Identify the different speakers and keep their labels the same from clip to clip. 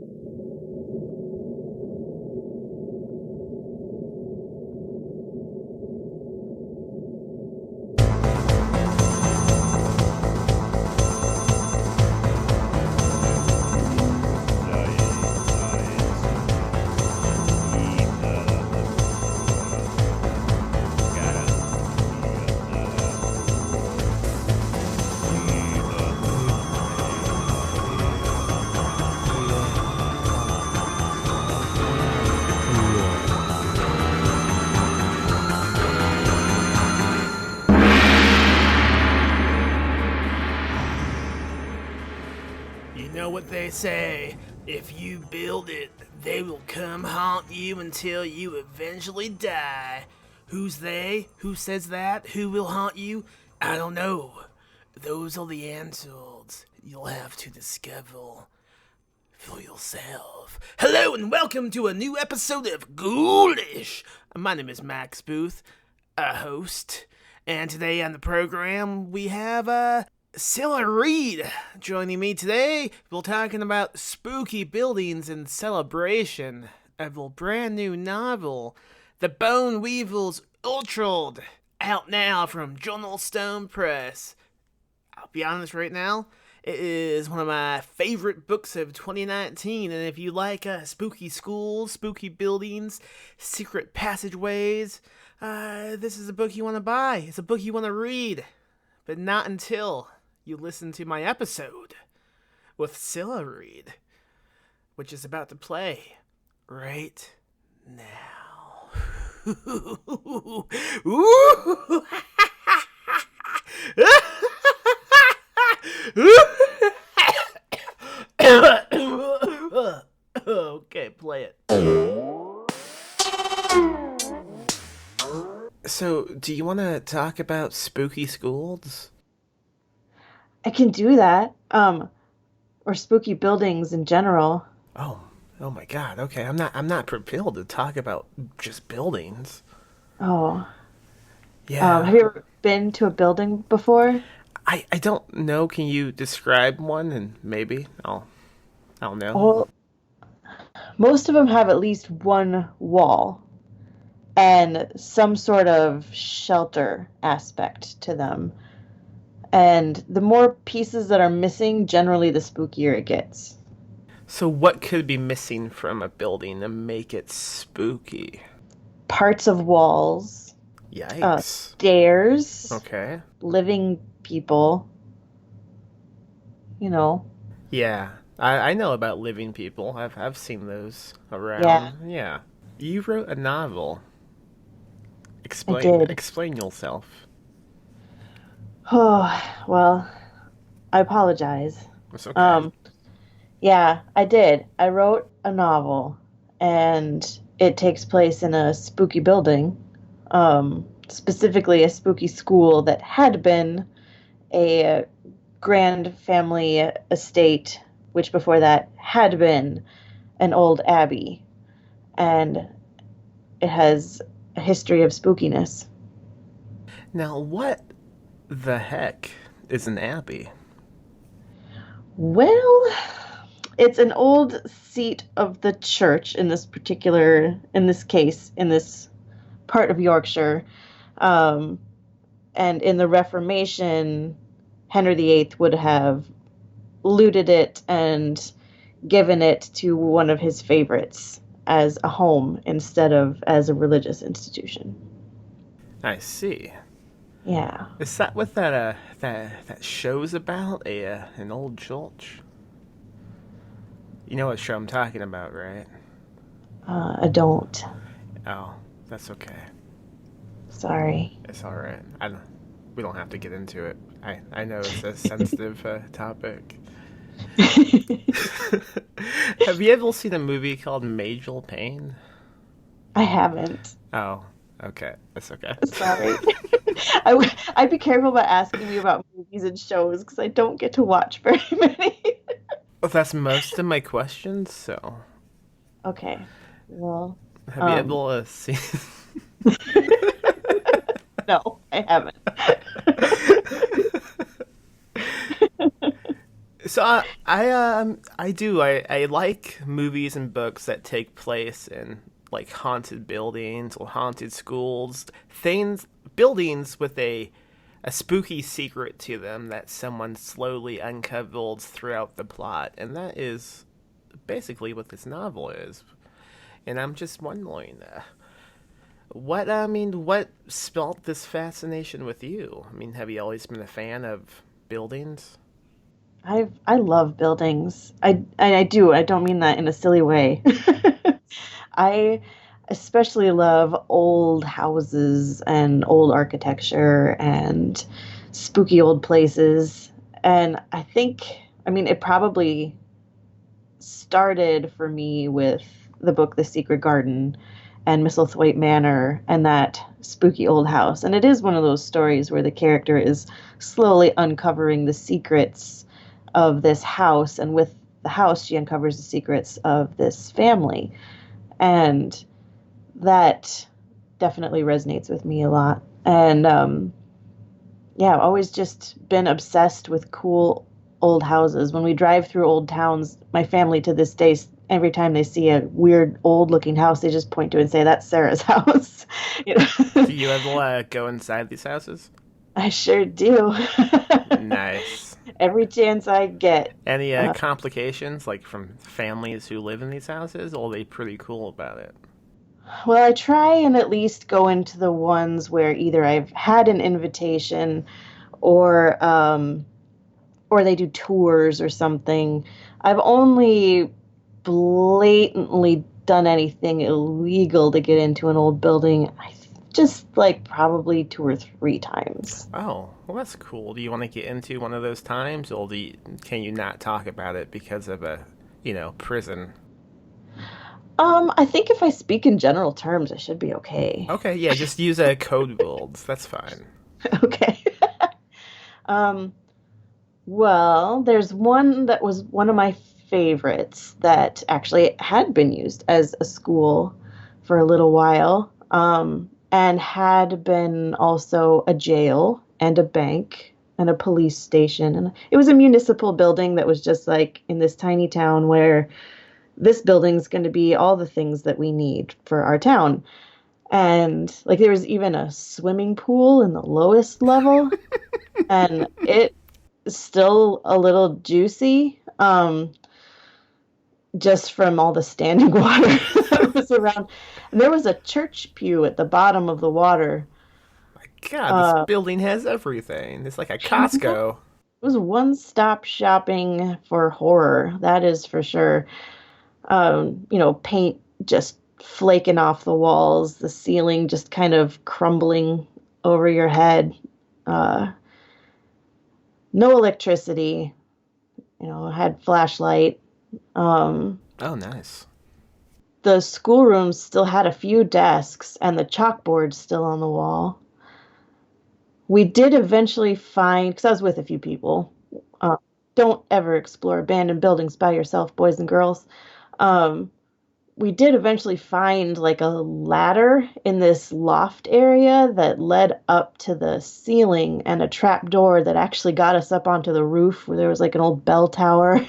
Speaker 1: You know what they say, if you build it, they will come haunt you until you eventually die. Who's they? Who says that? Who will haunt you? I don't know. Those are the answers you'll have to discover for yourself. Hello and welcome to a new episode of Ghoulish. My name is Max Booth, a host, and today on the program we have Scylla Reed joining me today. We're talking about spooky buildings and celebration of a brand new novel, The Bone Weevil's Ultrad, out now from Journal Stone Press. I'll be honest right now, it is one of my favorite books of 2019, and if you like spooky schools, spooky buildings, secret passageways, this is a book you want to buy. It's a book you want to read, but not until you listen to my episode with Scylla Reed, which is about to play right now. Okay, play it. So, do you want to talk about spooky schools?
Speaker 2: I can do that. Or spooky buildings in general.
Speaker 1: Oh my God. Okay, I'm not prepared to talk about just buildings.
Speaker 2: Oh.
Speaker 1: Yeah.
Speaker 2: Have you ever been to a building before?
Speaker 1: I don't know. Can you describe one and maybe I'll know.
Speaker 2: Well, most of them have at least one wall and some sort of shelter aspect to them. And the more pieces that are missing, generally the spookier it gets.
Speaker 1: So what could be missing from a building to make it spooky?
Speaker 2: Parts of walls,
Speaker 1: Yikes.
Speaker 2: stairs,
Speaker 1: Okay.
Speaker 2: living people. You know.
Speaker 1: Yeah. I know about living people. I've seen those around. Yeah. You wrote a novel.
Speaker 2: I did.
Speaker 1: Explain yourself.
Speaker 2: Oh, well, I apologize.
Speaker 1: It's okay.
Speaker 2: Yeah, I did. I wrote a novel, and it takes place in a spooky building, specifically a spooky school that had been a grand family estate, which before that had been an old abbey, and it has a history of spookiness.
Speaker 1: Now, what the heck is an abbey?
Speaker 2: Well, it's an old seat of the church in this case, in this part of Yorkshire. And in the Reformation, Henry VIII would have looted it and given it to one of his favorites as a home instead of as a religious institution.
Speaker 1: I see.
Speaker 2: Yeah.
Speaker 1: Is that what that show's about? An old church? You know what show I'm talking about, right?
Speaker 2: I don't.
Speaker 1: Oh, that's okay.
Speaker 2: Sorry.
Speaker 1: It's all right. We don't have to get into it. I know it's a sensitive topic. Have you ever seen a movie called Major Pain?
Speaker 2: I haven't.
Speaker 1: Oh, okay. That's okay.
Speaker 2: Sorry. I'd be careful about asking me about movies and shows because I don't get to watch very many.
Speaker 1: Well, that's most of my questions, so.
Speaker 2: Okay. Well.
Speaker 1: Have you ever seen...
Speaker 2: No, I haven't.
Speaker 3: So I do I like movies and books that take place in like haunted buildings or haunted schools, things buildings with a spooky secret to them that someone slowly uncovers throughout the plot, and that is basically what this novel is. And I'm just wondering, what sparked this fascination with you? I mean, have you always been a fan of buildings?
Speaker 2: I love buildings. I do. I don't mean that in a silly way. I especially love old houses and old architecture and spooky old places. And I think, I mean, it probably started for me with the book The Secret Garden and Misselthwaite Manor and that spooky old house. And it is one of those stories where the character is slowly uncovering the secrets of this house, and with the house, she uncovers the secrets of this family. And that definitely resonates with me a lot. And yeah, I've always just been obsessed with cool old houses. When we drive through old towns, my family to this day, every time they see a weird old looking house, they just point to it and say, "That's Sarah's house." You know?
Speaker 3: Do you ever go inside these houses?
Speaker 2: I sure do.
Speaker 3: Nice.
Speaker 2: Every chance I get.
Speaker 3: Any
Speaker 2: Uh,
Speaker 3: complications, like from families who live in these houses, or are they pretty cool about it?
Speaker 2: well, I try and at least go into the ones where either I've had an invitation or they do tours or something. I've only blatantly done anything illegal to get into an old building. Just like probably two or three times.
Speaker 3: Oh, well, that's cool. Do you want to get into one of those times, or can you not talk about it because of prison?
Speaker 2: I think if I speak in general terms, I should be okay.
Speaker 3: Okay, yeah, just use a code words. That's fine.
Speaker 2: Okay. um, well, there's one that was one of my favorites that actually had been used as a school for a little while, and had been also a jail and a bank and a police station. And it was a municipal building that was just like in this tiny town where this building's going to be all the things that we need for our town. And like there was even a swimming pool in the lowest level, and it still a little juicy, just from all the standing water that was around. And there was a church pew at the bottom of the water.
Speaker 3: My God, this
Speaker 2: Uh,
Speaker 3: building has everything. It's like a
Speaker 2: it
Speaker 3: Costco.
Speaker 2: was one-stop shopping for horror, that is for sure. Paint just flaking off the walls, the ceiling just kind of crumbling over your head. Uh, no electricity, had flashlight. Um,
Speaker 3: Oh, nice.
Speaker 2: the schoolroom still had a few desks and the chalkboard still on the wall. We did eventually find, because I was with a few people, uh, don't ever explore abandoned buildings by yourself, boys and girls. Um, we did eventually find like a ladder in this loft area that led up to the ceiling and a trap door that actually got us up onto the roof where there was like an old bell tower.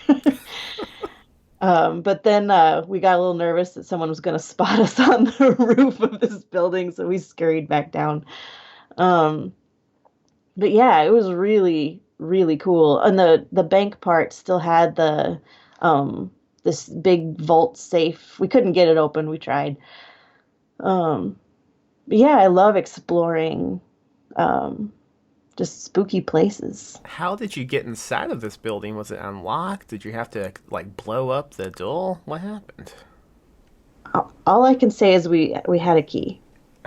Speaker 2: But then we got a little nervous that someone was going to spot us on the roof of this building, so we scurried back down. Um, but yeah, it was really, really cool. And the bank part still had the this big vault safe. We couldn't get it open. We tried. Um, but yeah, I love exploring um, just spooky places.
Speaker 3: How did you get inside of this building? Was it unlocked? Did you have to like blow up the door? What happened?
Speaker 2: All I can say is we had a key.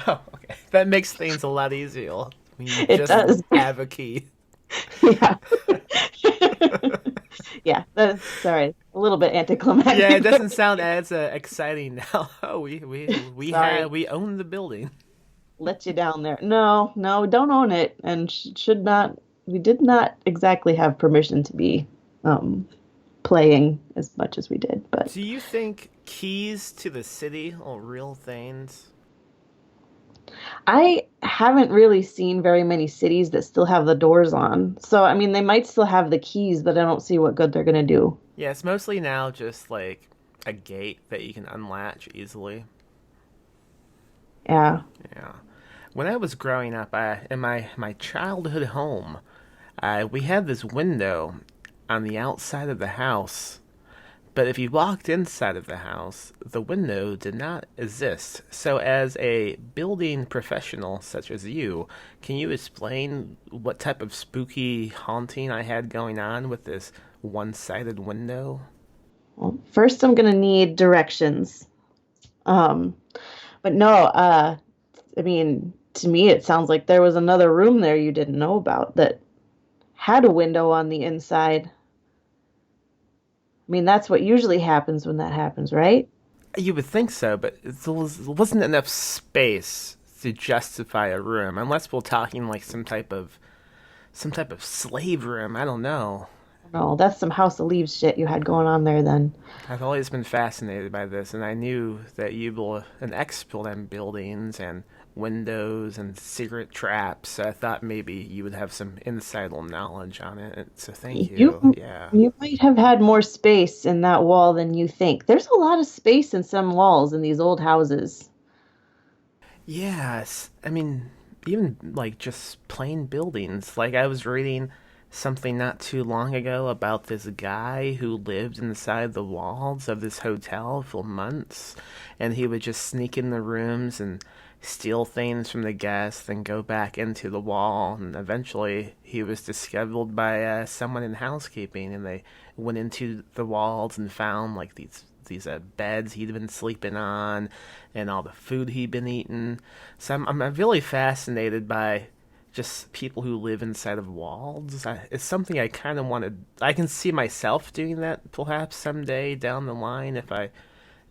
Speaker 3: Oh, okay. That makes things a lot easier when you
Speaker 2: It
Speaker 3: just
Speaker 2: does.
Speaker 3: have a key.
Speaker 2: Yeah. Yeah, that's sorry. A little bit
Speaker 3: Yeah, it
Speaker 2: anticlimactic.
Speaker 3: doesn't sound as exciting now. Oh,
Speaker 2: Sorry.
Speaker 3: we own the building.
Speaker 2: Let you down there. No, no, don't own it, and should not. We did not exactly have permission to be um, playing as much as we did, but
Speaker 3: Do you think keys to the city are real things?
Speaker 2: I haven't really seen very many cities that still have the doors on. So, I mean, they might still have the keys, but I don't see what good they're going to do.
Speaker 3: Yeah, it's mostly now just like a gate that you can unlatch easily.
Speaker 2: Yeah.
Speaker 3: Yeah. When I was growing up, in my childhood home, we had this window on the outside of the house. But if you walked inside of the house, the window did not exist. So, as a building professional such as you, can you explain what type of spooky haunting I had going on with this one sided window?
Speaker 2: Well, first, I'm going to need directions. Um, but no, I mean, to me, it sounds like there was another room there you didn't know about that had a window on the inside. I mean, that's what usually happens when that happens, right?
Speaker 3: You would think so, but wasn't enough space to justify a room, unless we're talking like some type of slave room. I don't know.
Speaker 2: No, that's some House of Leaves shit you had going on there then.
Speaker 3: I've always been fascinated by this, and I knew that you were an expert on buildings and windows and secret traps. So I thought maybe you would have some insider knowledge on it. So thank you.
Speaker 2: You
Speaker 3: Yeah.
Speaker 2: you might have had more space in that wall than you think. There's a lot of space in some walls in these old houses.
Speaker 3: Yes. I mean, even like just plain buildings. Like I was reading something not too long ago about this guy who lived inside the walls of this hotel for months, and he would just sneak in the rooms and steal things from the guests, then go back into the wall, and eventually he was discovered by someone in housekeeping, and they went into the walls and found like these beds he'd been sleeping on, and all the food he'd been eating. So I'm really fascinated by just people who live inside of walls. It's something I kind of want to. I can see myself doing that perhaps someday down the line if I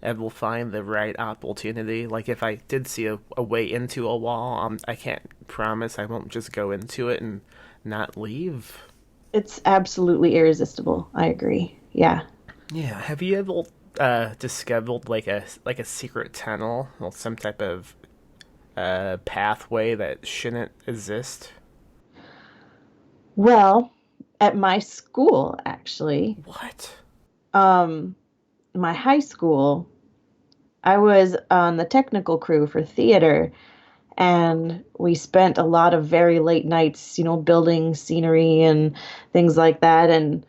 Speaker 3: ever find the right opportunity. Like if I did see a way into a wall, I can't promise I won't just go into it and not leave.
Speaker 2: It's absolutely irresistible. I agree. Yeah.
Speaker 3: Yeah. Have you ever discovered like a secret tunnel or some type of pathway that shouldn't exist?
Speaker 2: Well, at my school, actually,
Speaker 3: What?
Speaker 2: um, my high school, I was on the technical crew for theater, and we spent a lot of very late nights, building scenery and things like that. And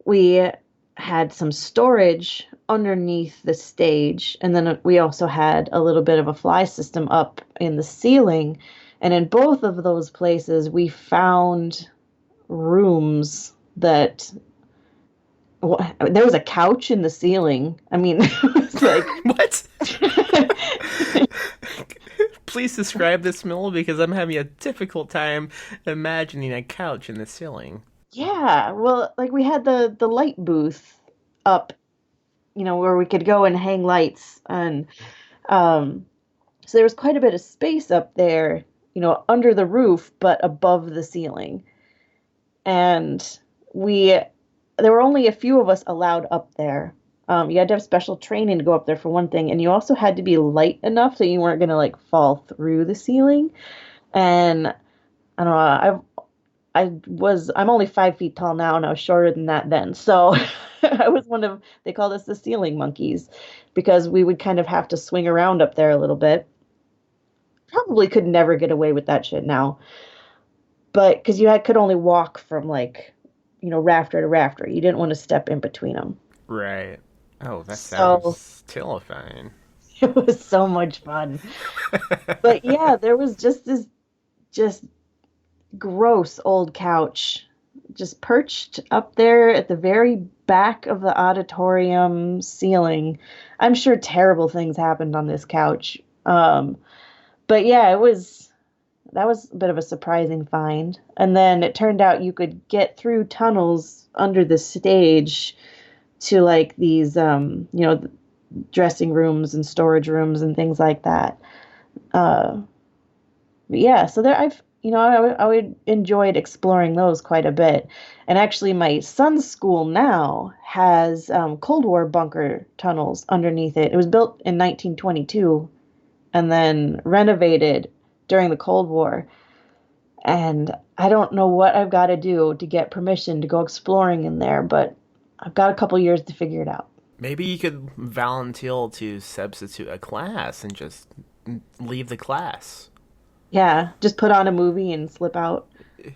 Speaker 2: we had some storage underneath the stage, and then we also had a little bit of a fly system up in the ceiling. And in both of those places, we found rooms that there was a couch in the ceiling. I mean, it was like
Speaker 3: What? Please describe this, Mill, because I'm having a difficult time imagining a couch in the ceiling.
Speaker 2: yeah, well, like we had the light booth up, where we could go and hang lights, and um so there was quite a bit of space up there, under the roof but above the ceiling. And we there were only a few of us allowed up there. You had to have special training to go up there for one thing, and you also had to be light enough so you weren't going to like fall through the ceiling. And I don't know, I'm only 5 feet tall now, and I was shorter than that then. So I was they called us the ceiling monkeys because we would kind of have to swing around up there a little bit. Probably could never get away with that shit now, but because could only walk from like, rafter to rafter. You didn't want to step in between them.
Speaker 3: Right. Oh, that
Speaker 2: So
Speaker 3: sounds terrifying.
Speaker 2: it was so much fun. But yeah, there was just this just gross old couch just perched up there at the very back of the auditorium ceiling. I'm sure terrible things happened on this couch. But yeah, that was a bit of a surprising find. And then it turned out you could get through tunnels under the stage to like these dressing rooms and storage rooms and things like that. Uh, but yeah, so there I would enjoyed exploring those quite a bit. And actually, my son's school now has Cold War bunker tunnels underneath it. It was built in 1922, and then renovated during the Cold War. And I don't know what I've got to do to get permission to go exploring in there, but I've got a couple years to figure it out.
Speaker 3: Maybe you could volunteer to substitute a class and just leave the class.
Speaker 2: Yeah, just put on a movie and slip out.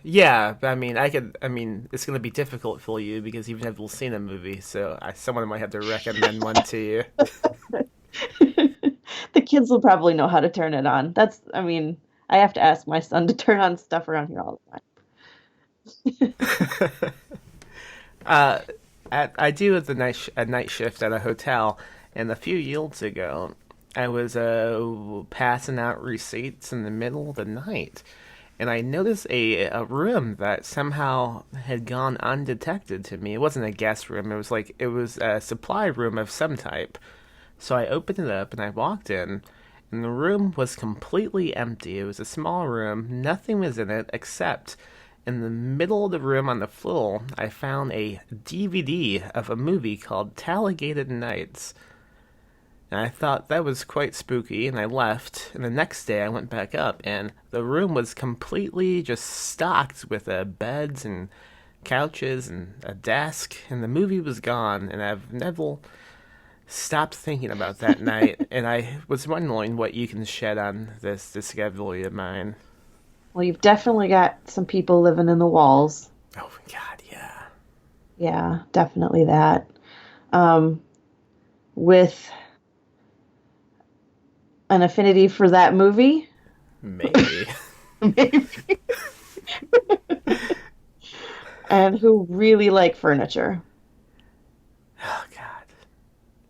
Speaker 3: Yeah, I mean, I could. I mean, it's gonna be difficult for you because you've never seen a movie, so someone might have to recommend one to you.
Speaker 2: The kids will probably know how to turn it on. I mean, I have to ask my son to turn on stuff around here all the time.
Speaker 3: uh, I do a night shift at a hotel, and a few years ago, I was passing out receipts in the middle of the night, and I noticed a room that somehow had gone undetected to me. It wasn't a guest room; it was a supply room of some type. So I opened it up and I walked in, and the room was completely empty. It was a small room; nothing was in it except in the middle of the room on the floor, I found a DVD of a movie called Talladega Nights. And I thought that was quite spooky, and I left. And the next day I went back up, and the room was completely just stocked with beds and couches and a desk, and the movie was gone. And I've never stopped thinking about that night, and I was wondering what you can shed on this discovery of mine.
Speaker 2: Well, you've definitely got some people living in the walls.
Speaker 3: Oh, God, yeah.
Speaker 2: Yeah, definitely that. With an affinity for that movie?
Speaker 3: Maybe.
Speaker 2: Maybe. And who really like furniture.
Speaker 3: Oh, God.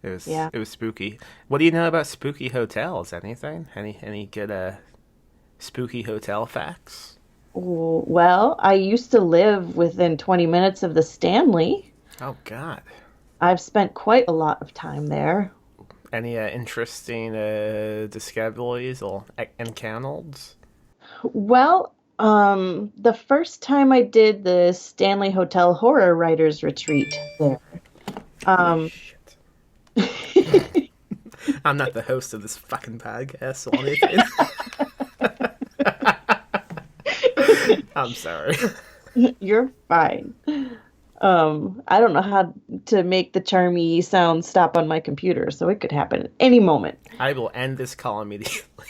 Speaker 3: It
Speaker 2: Yeah.
Speaker 3: was spooky. What do you know about spooky hotels? Anything? Any good spooky hotel facts?
Speaker 2: Well, I used to live within 20 minutes of the Stanley.
Speaker 3: Oh, God.
Speaker 2: I've spent quite a lot of time there.
Speaker 3: Any interesting discoveries or encounters?
Speaker 2: Well, the first time I did the Stanley Hotel Horror Writers Retreat there.
Speaker 3: Shit. I'm not the host of this fucking podcast or anything. I'm sorry.
Speaker 2: You're fine. I don't know how to make the charmy sound stop on my computer, so it could happen at any moment.
Speaker 3: I will end this call immediately.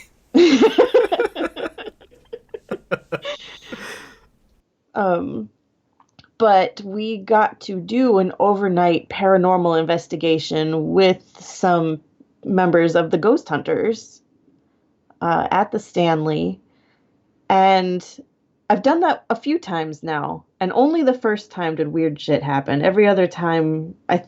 Speaker 2: But we got to do an overnight paranormal investigation with some members of the Ghost Hunters at the Stanley. And I've done that a few times now, and only the first time did weird shit happen. Every other time, I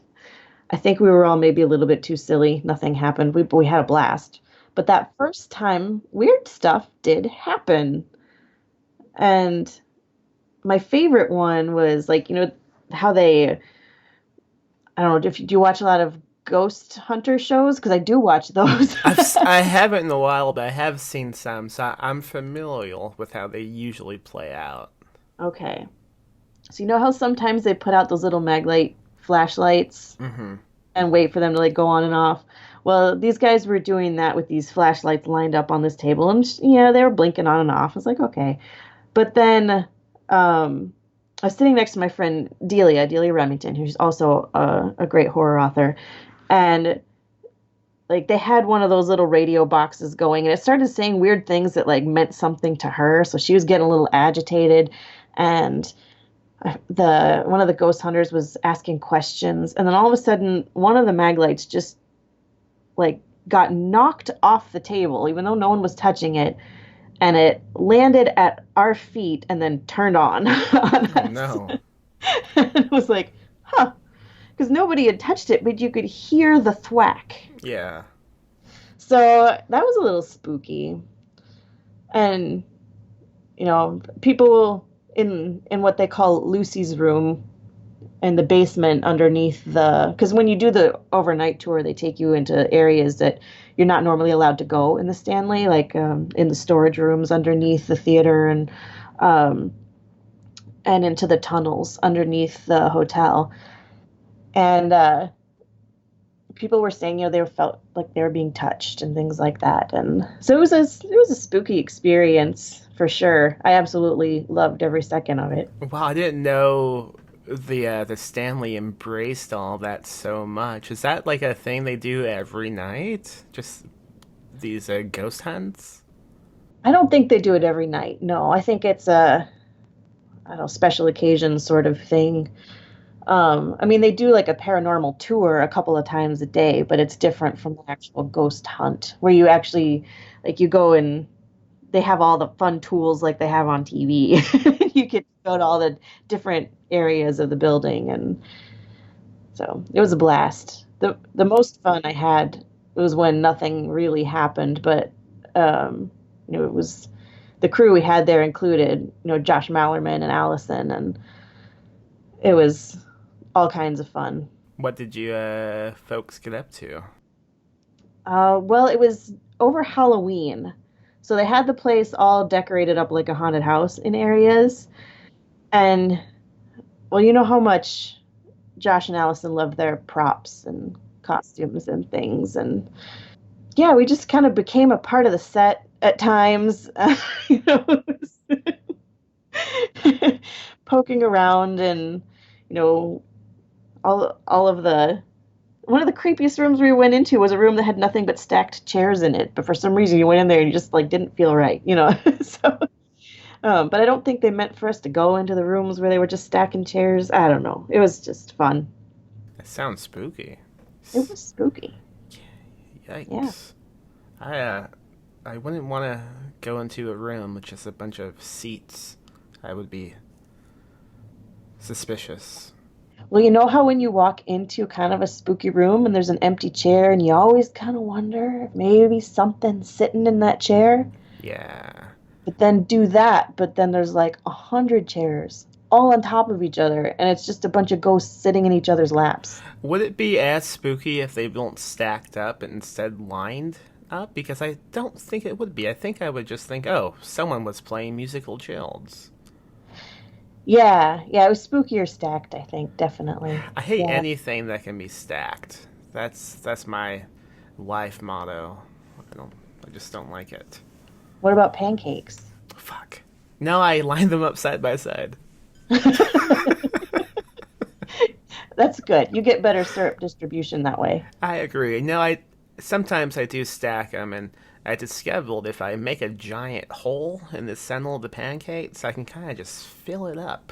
Speaker 2: think we were all maybe a little bit too silly. Nothing happened. We had a blast. But that first time, weird stuff did happen. And my favorite one was like, how I don't know, do you watch a lot of ghost hunter shows? Because I do watch those.
Speaker 3: I haven't in a while, but I have seen some, so I'm familiar with how they usually play out.
Speaker 2: Okay. So you know how sometimes they put out those little maglite flashlights and wait for them to like go on and off? Well, these guys were doing that with these flashlights lined up on this table, and yeah, they were blinking on and off. I was like, okay. But then I was sitting next to my friend Delia Remington, who's also a great horror author. And like they had one of those little radio boxes going, and it started saying weird things that like meant something to her. So she was getting a little agitated, and one of the ghost hunters was asking questions, and then all of a sudden one of the maglights just like got knocked off the table, even though no one was touching it, and it landed at our feet and then turned on us.
Speaker 3: No.
Speaker 2: And it was like, huh. Because nobody had touched it, but you could hear the thwack.
Speaker 3: Yeah.
Speaker 2: So that was a little spooky. And, people in what they call Lucy's room in the basement underneath because when you do the overnight tour, they take you into areas that you're not normally allowed to go in the Stanley, like in the storage rooms underneath the theater and into the tunnels underneath the hotel. And people were saying, they felt like they were being touched and things like that. And so it was a spooky experience for sure. I absolutely loved every second of it.
Speaker 3: Wow, I didn't know the Stanley embraced all that so much. Is that like a thing they do every night? Just these ghost hunts?
Speaker 2: I don't think they do it every night. No, I think it's a, I don't know, special occasion sort of thing. I mean, they do like a paranormal tour a couple of times a day, but it's different from the actual ghost hunt where you actually, like, you go and they have all the fun tools like they have on TV. You get to go to all the different areas of the building, and so it was a blast. The most fun I had was when nothing really happened, but it was the crew we had there included, Josh Mallerman and Allison, and it was all kinds of fun.
Speaker 3: What did you folks get up to?
Speaker 2: Well, it was over Halloween. So they had the place all decorated up like a haunted house in areas. And, well, you know how much Josh and Allison love their props and costumes and things. And yeah, we just kind of became a part of the set at times, poking around and, all of the one of the creepiest rooms we went into was a room that had nothing but stacked chairs in it. But for some reason, you went in there and you just like didn't feel right, So, but I don't think they meant for us to go into the rooms where they were just stacking chairs. I don't know. It was just fun.
Speaker 3: That sounds spooky.
Speaker 2: It was spooky.
Speaker 3: Yikes. Yeah. I wouldn't want to go into a room with just a bunch of seats. I would be suspicious.
Speaker 2: Well, you know how when you walk into kind of a spooky room and there's an empty chair and you always kind of wonder if maybe something's sitting in that chair?
Speaker 3: Yeah.
Speaker 2: But then do that, but then there's like 100 chairs all on top of each other, and it's just a bunch of ghosts sitting in each other's laps.
Speaker 3: Would it be as spooky if they weren't stacked up and instead lined up? Because I don't think it would be. I think I would just think, oh, someone was playing musical chairs.
Speaker 2: Yeah, it was spookier stacked, I think, definitely.
Speaker 3: I hate anything that can be stacked. That's my life motto. I just don't like it.
Speaker 2: What about pancakes?
Speaker 3: Fuck. No, I line them up side by side.
Speaker 2: That's good. You get better syrup distribution that way.
Speaker 3: I agree. No, sometimes I do stack them, and I discovered if I make a giant hole in the center of the pancakes, I can kind of just fill it up.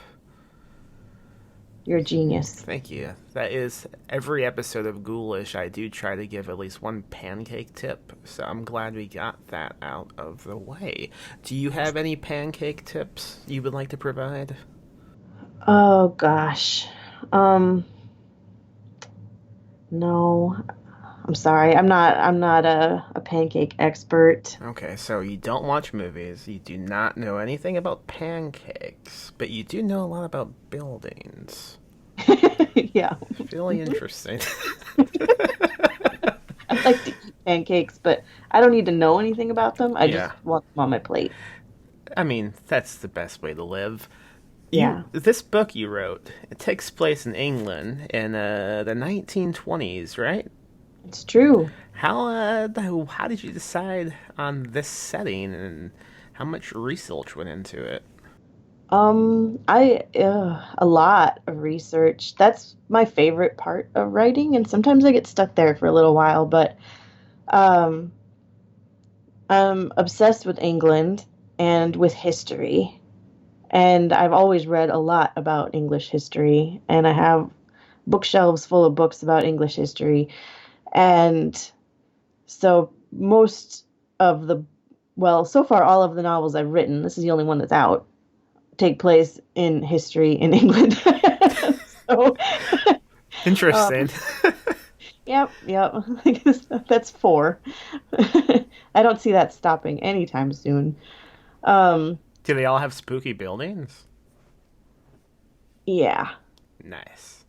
Speaker 2: You're a genius.
Speaker 3: Thank you. That is every episode of Ghoulish. I do try to give at least one pancake tip, so I'm glad we got that out of the way. Do you have any pancake tips you would like to provide?
Speaker 2: Oh gosh. No. I'm sorry. I'm not a pancake expert.
Speaker 3: Okay, so you don't watch movies, you do not know anything about pancakes, but you do know a lot about buildings.
Speaker 2: Yeah.
Speaker 3: Really interesting.
Speaker 2: I like to eat pancakes, but I don't need to know anything about them. I just want them on my plate.
Speaker 3: I mean, that's the best way to live.
Speaker 2: Yeah.
Speaker 3: This book you wrote, it takes place in England in the 1920s, right?
Speaker 2: It's true.
Speaker 3: How did you decide on this setting, and how much research went into it?
Speaker 2: A lot of research. That's my favorite part of writing, and sometimes I get stuck there for a little while, but I'm obsessed with England and with history. And I've always read a lot about English history, and I have bookshelves full of books about English history. And so so far all of the novels I've written, this is the only one that's out, take place in history in England. So,
Speaker 3: interesting.
Speaker 2: Yep. That's 4. I don't see that stopping anytime soon.
Speaker 3: Do they all have spooky buildings?
Speaker 2: Yeah.
Speaker 3: Nice.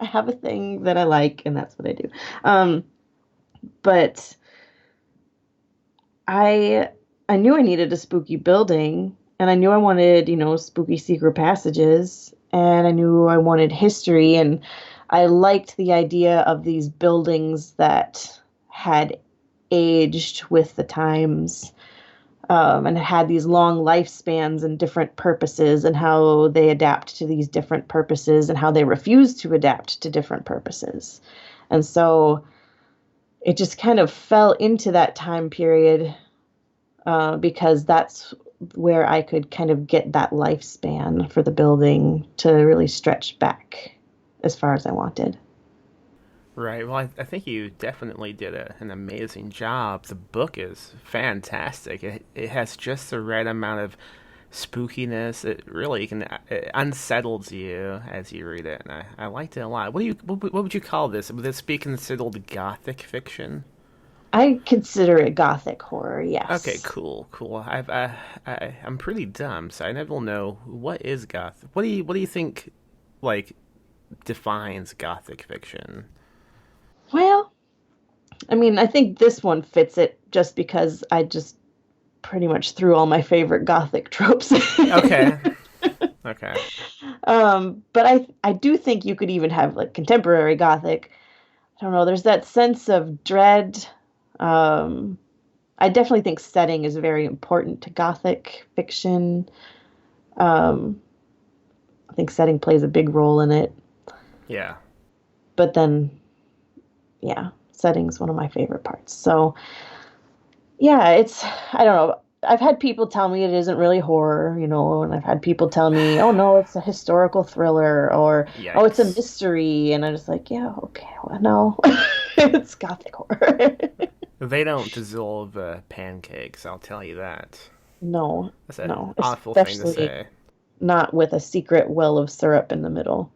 Speaker 2: I have a thing that I like, and that's what I do. But I knew I needed a spooky building, and I knew I wanted, spooky secret passages, and I knew I wanted history, and I liked the idea of these buildings that had aged with the times, and had these long lifespans and different purposes, and how they adapt to these different purposes and how they refuse to adapt to different purposes. And so it just kind of fell into that time period, because that's where I could kind of get that lifespan for the building to really stretch back as far as I wanted.
Speaker 3: Right. Well, I think you definitely did an amazing job. The book is fantastic. It has just the right amount of spookiness. It really it unsettles you as you read it, and I liked it a lot. What would you call this? Would this be considered gothic fiction?
Speaker 2: I consider it gothic horror, yes.
Speaker 3: Okay, cool. I'm pretty dumb, so I never will know what is gothic. What do you think, like, defines gothic fiction?
Speaker 2: Well, I mean, I think this one fits it just because I just pretty much threw all my favorite gothic tropes in.
Speaker 3: Okay. Okay.
Speaker 2: But I do think you could even have like contemporary gothic. I don't know, there's that sense of dread. I definitely think setting is very important to gothic fiction. I think setting plays a big role in it.
Speaker 3: Yeah.
Speaker 2: But then, yeah, setting's one of my favorite parts. So, yeah, I don't know. I've had people tell me it isn't really horror, and I've had people tell me, oh no, it's a historical thriller, or oh, it's a
Speaker 3: Yikes.
Speaker 2: mystery, and I'm just like, yeah, okay, well, no, it's gothic horror.
Speaker 3: They don't dissolve pancakes, I'll tell you that.
Speaker 2: No,
Speaker 3: That's an
Speaker 2: no,
Speaker 3: awful thing to
Speaker 2: especially
Speaker 3: say.
Speaker 2: not with a secret well of syrup in the middle.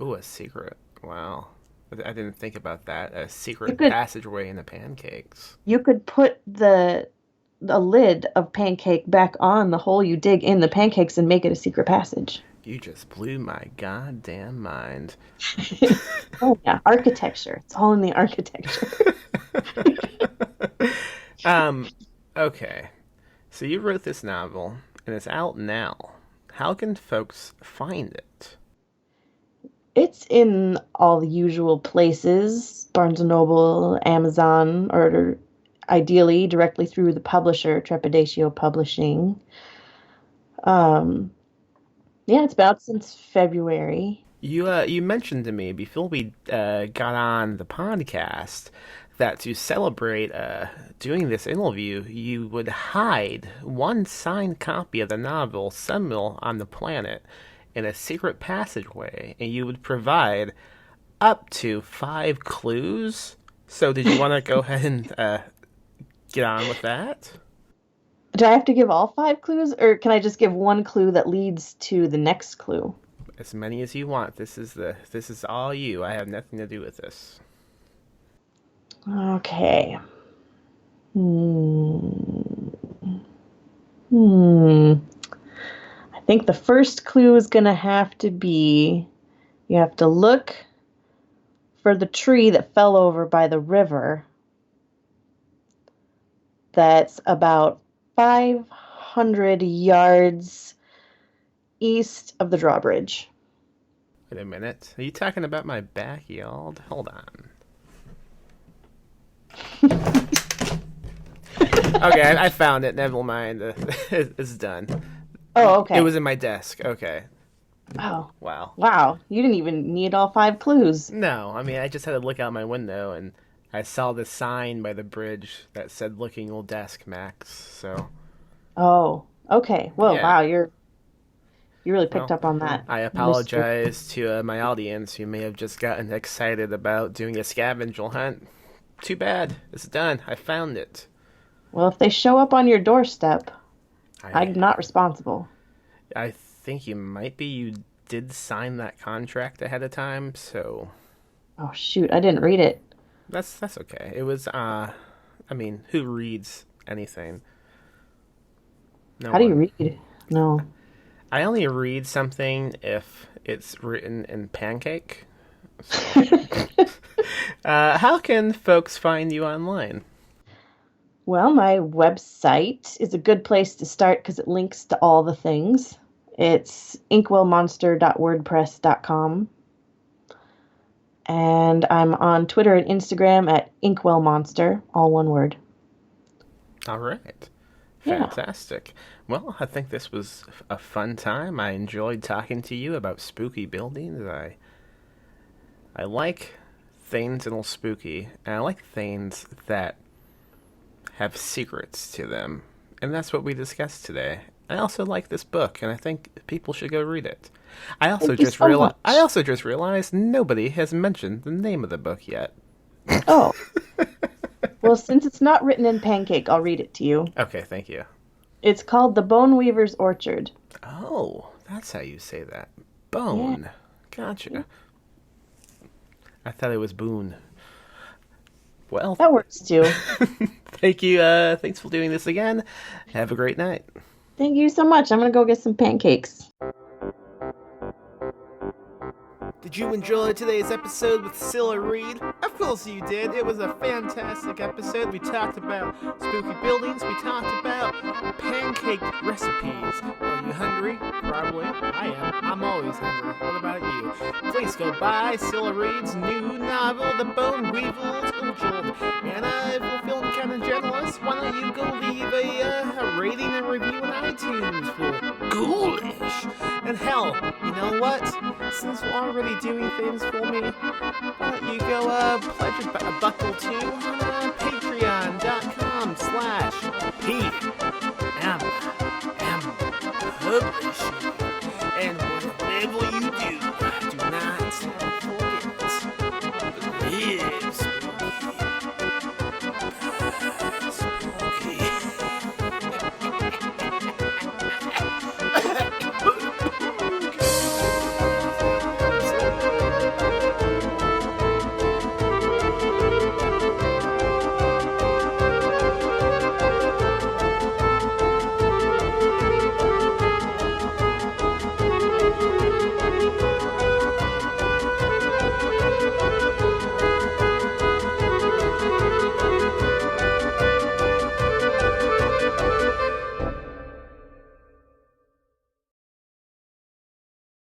Speaker 3: Ooh, a secret. Wow. I didn't think about that. A
Speaker 2: You
Speaker 3: secret
Speaker 2: could
Speaker 3: passageway in the pancakes.
Speaker 2: you could put the lid of pancake back on the hole you dig in the pancakes and make it a secret passage.
Speaker 3: You just blew my goddamn mind.
Speaker 2: Oh yeah, architecture. It's all in the architecture.
Speaker 3: um, okay. So you wrote this novel, and it's out now. How can folks find it?
Speaker 2: It's in all the usual places, Barnes& and Noble, Amazon, or ideally directly through the publisher, Trepidatio Publishing. Yeah, it's been out since February.
Speaker 3: You mentioned to me before we got on the podcast that to celebrate doing this interview, you would hide one signed copy of the novel somewhere on the planet in a secret passageway, and you would provide up to 5 clues. So, did you want to go ahead and get on with that?
Speaker 2: Do I have to give all 5 clues, or can I just give one clue that leads to the next clue?
Speaker 3: As many as you want. This is all you. I have nothing to do with this.
Speaker 2: Okay. Hmm. I think the first clue is going to have to be you have to look for the tree that fell over by the river that's about 500 yards east of the drawbridge.
Speaker 3: Wait a minute. Are you talking about my backyard? Hold on. Okay, I found it. Never mind. It's done.
Speaker 2: Oh, okay.
Speaker 3: It was in my desk. Okay.
Speaker 2: Oh,
Speaker 3: Wow.
Speaker 2: wow. You didn't even need all 5 clues.
Speaker 3: No, I mean, I just had to look out my window and I saw the sign by the bridge that said "Looking Old Desk, Max." So,
Speaker 2: Oh, okay. Well,
Speaker 3: yeah.
Speaker 2: wow, you really picked
Speaker 3: Well,
Speaker 2: up on that.
Speaker 3: I
Speaker 2: Mystery.
Speaker 3: apologize to my audience who may have just gotten excited about doing a scavenger hunt. Too bad. It's done. I found it.
Speaker 2: Well, if they show up on your doorstep,
Speaker 3: I
Speaker 2: I'm not responsible.
Speaker 3: I think you might be. You did sign that contract ahead of time, so
Speaker 2: Oh, shoot, I didn't read it.
Speaker 3: that's okay. It was I mean, who reads anything? No
Speaker 2: How do you
Speaker 3: one.
Speaker 2: read? No.
Speaker 3: I only read something if it's written in pancake. So, how can folks find you online?
Speaker 2: Well, my website is a good place to start because it links to all the things. It's inkwellmonster.wordpress.com. And I'm on Twitter and Instagram at InkwellMonster, all one word.
Speaker 3: All right.
Speaker 2: Yeah.
Speaker 3: Fantastic. Well, I think this was a fun time. I enjoyed talking to you about spooky buildings. I like things that are spooky, and I like things that have secrets to them. And that's what we discussed today. I also like this book, and I think people should go read it. I also just realized nobody has mentioned the name of the book yet.
Speaker 2: Oh. Well, since it's not written in pancake, I'll read it to you.
Speaker 3: Okay, thank you.
Speaker 2: It's called The Bone Weaver's Orchard.
Speaker 3: Oh, that's how you say that. Bone.
Speaker 2: Yeah.
Speaker 3: Gotcha. I thought it was Boone. Well,
Speaker 2: That works too.
Speaker 3: thank you. Thanks for doing this again. Have a great night.
Speaker 2: Thank you so much. I'm going to go get some pancakes.
Speaker 1: Did you enjoy today's episode with Scylla Reed? Of course you did. It was a fantastic episode. We talked about spooky buildings. We talked about pancake recipes. Are you hungry? Probably. I am. I'm always hungry. What about you? Please go buy Scylla Reed's new novel, The Bone Weaver's Orchard. And if you're feeling kind of jealous, why don't you go leave a rating and review on iTunes for Ghoulish? And hell, you know what? Since you're already doing things for me, why don't you go pledge a buck or two on patreon.com/PMM.